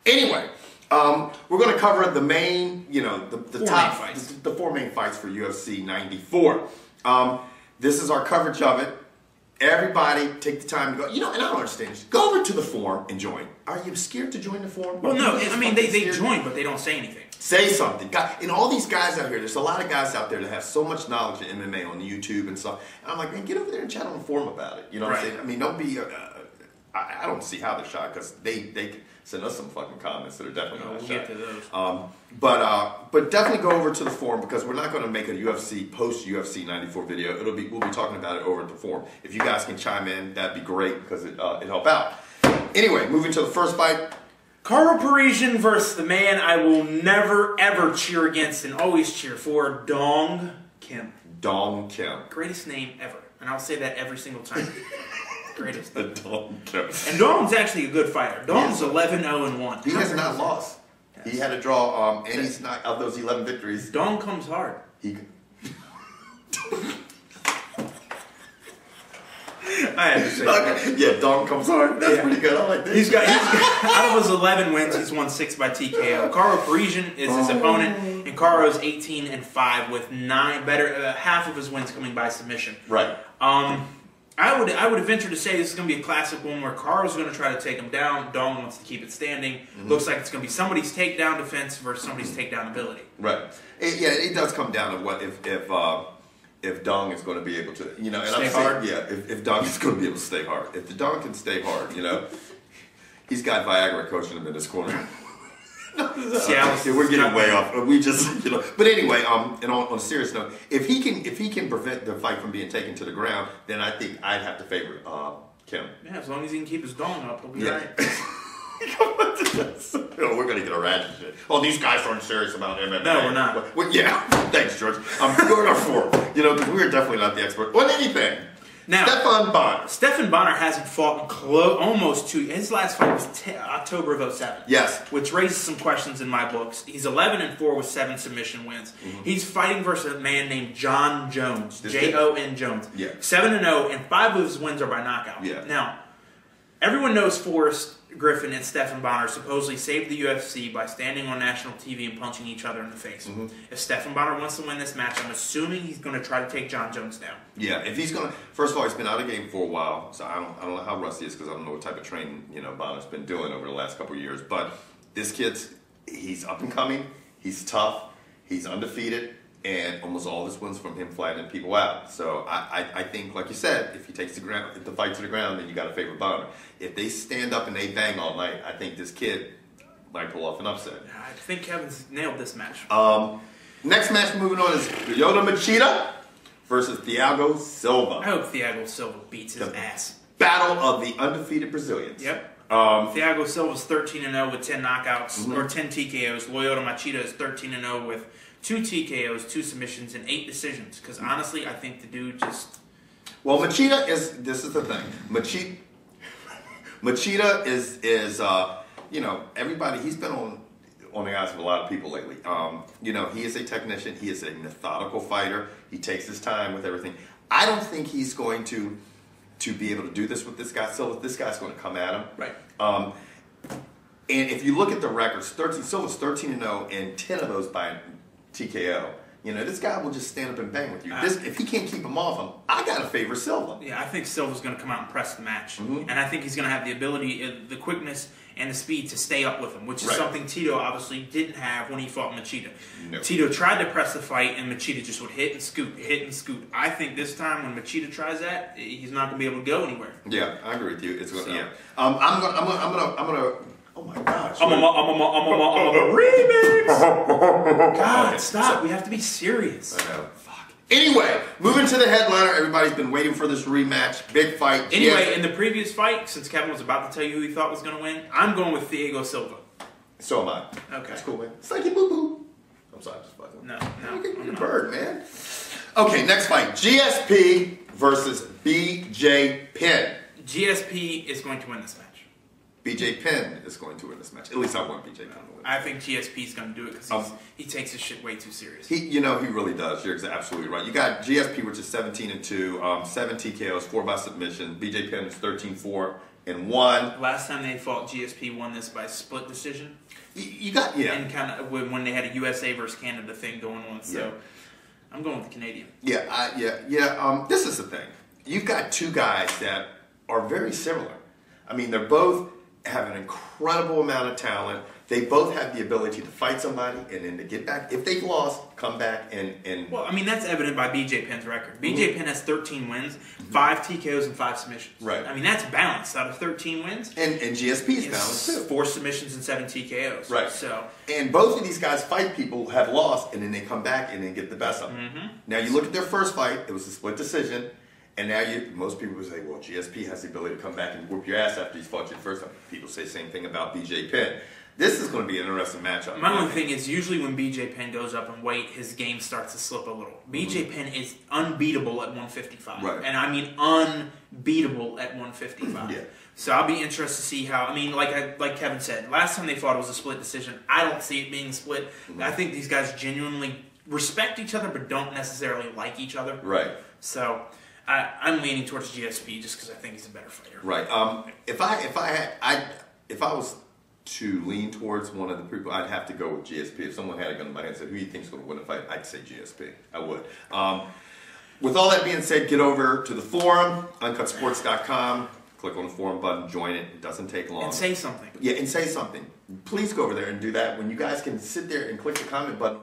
Anyway, we're going to cover the main, you know, the top fights, the 4 main fights for UFC 94. This is our coverage of it. Everybody take the time to go, you know, and I don't understand this. Go over to the forum and join. Are you scared to join the forum? Well, no, I mean, they join, but they don't say anything. Say something. And all these guys out here, there's a lot of guys out there that have so much knowledge of MMA on YouTube and stuff. And I'm like, man, get over there and chat on the forum about it. You know what I'm saying? I mean, don't be, I don't see how they're shot, because they send us some fucking comments that are definitely not shot. We'll get to those. But definitely go over to the forum, because we're not going to make a UFC post-UFC 94 video. We'll be talking about it over at the forum. If you guys can chime in, that'd be great, because it help out. Anyway, moving to the first fight. KARO Parisian versus the man I will never ever cheer against and always cheer for, Dong Kim. Dong Kim. Greatest name ever. And I'll say that every single time. Greatest. Dong Kim. And Dong's actually a good fighter. Dong's 11-0-1. He has not lost. Yes. He had a draw, and he's not, of those 11 victories. Dong comes hard. I had to say that. Yeah, Dong comes hard. That's pretty good. I like that. He's got out of his 11 wins, he's won 6 by TKO. KARO Parisian is his opponent, and KARO's 18-5 with half of his wins coming by submission. Right. I would venture to say this is going to be a classic one where KARO's going to try to take him down. Dong wants to keep it standing. Looks like it's going to be somebody's takedown defense versus somebody's takedown ability. Right. It does come down to what if Dong is going to be able to, you know, and stay hard. If Dong is going to be able to stay hard. If the Dong can stay hard, you know, he's got Viagra coaching him in his corner. We're getting way off. We just, you know. But anyway, and on a serious note, if he can prevent the fight from being taken to the ground, then I think I'd have to favor Kim. Yeah, as long as he can keep his Dong up, he'll be right. We're gonna get a ratchet shit. Oh, these guys aren't serious about MMA. No, we're not. Well, yeah, thanks, George. Going our forum. You know, because we're definitely not the expert on anything. Now, Stephan Bonnar hasn't fought in almost 2 years. His last fight was October of 07. Yes. Which raises some questions in my books. He's 11-4 with 7 submission wins. He's fighting versus a man named Jon Jones. J-O-N Jones. Yeah. 7-0, and 5 of his wins are by knockout. Yeah. Now, everyone knows Forrest Griffin and Stephan Bonnar supposedly saved the UFC by standing on national TV and punching each other in the face. If Stephan Bonnar wants to win this match, I'm assuming he's going to try to take Jon Jones down. Yeah, if he's going to, first of all, he's been out of the game for a while, so I don't know how rusty he is, because I don't know what type of training, you know, Bonnar's been doing over the last couple of years. But this he's up and coming, he's tough, he's undefeated, and almost all his wins from him flattening people out. So I think, like you said, if he takes the fight to the ground, then you got to favor Bonnar. If they stand up and they bang all night, I think this kid might pull off an upset. I think Kevin's nailed this match. Next match moving on is LYOTO MACHIDA versus THIAGO SILVA. I hope THIAGO SILVA beats his ass. Battle of the undefeated Brazilians. Yep. THIAGO SILVA's 13-0 with 10 knockouts, or 10 TKOs. LYOTO MACHIDA is 13-0 with 2 TKOs, 2 submissions, and 8 decisions. Because honestly, I think the dude just... Well, Machida is... This is the thing. Machida is you know, everybody... He's been on the eyes of a lot of people lately. You know, he is a technician. He is a methodical fighter. He takes his time with everything. I don't think he's going to be able to do this with this guy. So this guy's going to come at him. Right. And if you look at the records, Silva's 13-0, and 10 of those by TKO. You know, this guy will just stand up and bang with you. If he can't keep him off him, I got to favor Silva. Yeah, I think Silva's going to come out and press the match. And I think he's going to have the ability, the quickness, and the speed to stay up with him, which is something Tito obviously didn't have when he fought Machida. No. Tito tried to press the fight, and Machida just would hit and scoot. I think this time when Machida tries that, he's not going to be able to go anywhere. Yeah, I agree with you. It's going. Yeah. I'm gonna. Oh my gosh. I'm a remix. God, stop. We have to be serious. I know. Fuck. Anyway, moving to the headliner. Everybody's been waiting for this rematch. Big fight. Anyway, in the previous fight, since Kevin was about to tell you who he thought was going to win, I'm going with THIAGO SILVA. So am I. Okay. That's cool, man. Psyche boo boo. I'm sorry, just fucking. No. You're a bird, man. Okay, next fight. GSP versus BJ Penn. GSP is going to win this match. BJ Penn is going to win this match. At least I want BJ Penn to win. I think GSP is going to do it because he takes his shit way too serious. You know, he really does. You're absolutely right. You got GSP, which is 17-2, 7 TKOs, 4 by submission. BJ Penn is 13-4, and won. Last time they fought, GSP won this by split decision. You got, yeah. And kind of when they had a USA versus Canada thing going on. So I'm going with the Canadian. Yeah. This is the thing. You've got two guys that are very similar. I mean, they're both have an incredible amount of talent. They both have the ability to fight somebody and then to get back. If they've lost, come back and... Well, I mean, that's evident by BJ Penn's record. BJ Penn has 13 wins, 5 TKOs, and 5 submissions. Right. I mean, that's balanced out of 13 wins. And GSP's balanced, too. 4 submissions and 7 TKOs. Right. So... And both of these guys fight people who have lost, and then they come back and then get the best of them. Now, you look at their first fight, it was a split decision. And now most people would say, well, GSP has the ability to come back and whoop your ass after he's fought you the first time. People say the same thing about BJ Penn. This is going to be an interesting matchup. My only thing is, usually when BJ Penn goes up in weight, his game starts to slip a little. BJ Penn is unbeatable at 155. Right. And I mean unbeatable at 155. Yeah. So I'll be interested to see how, I mean, like Kevin said, last time they fought it was a split decision. I don't see it being split. I think these guys genuinely respect each other but don't necessarily like each other. Right. So... I'm leaning towards GSP just because I think he's a better fighter. Right. If I was to lean towards one of the people, I'd have to go with GSP. If someone had a gun in my hand and said, "Who do you think's going to win a fight?" I'd say GSP. I would. With all that being said, get over to the forum, uncutsports.com. Click on the forum button, join it. It doesn't take long. And say something. Yeah, and say something. Please go over there and do that. When you guys can sit there and click the comment button.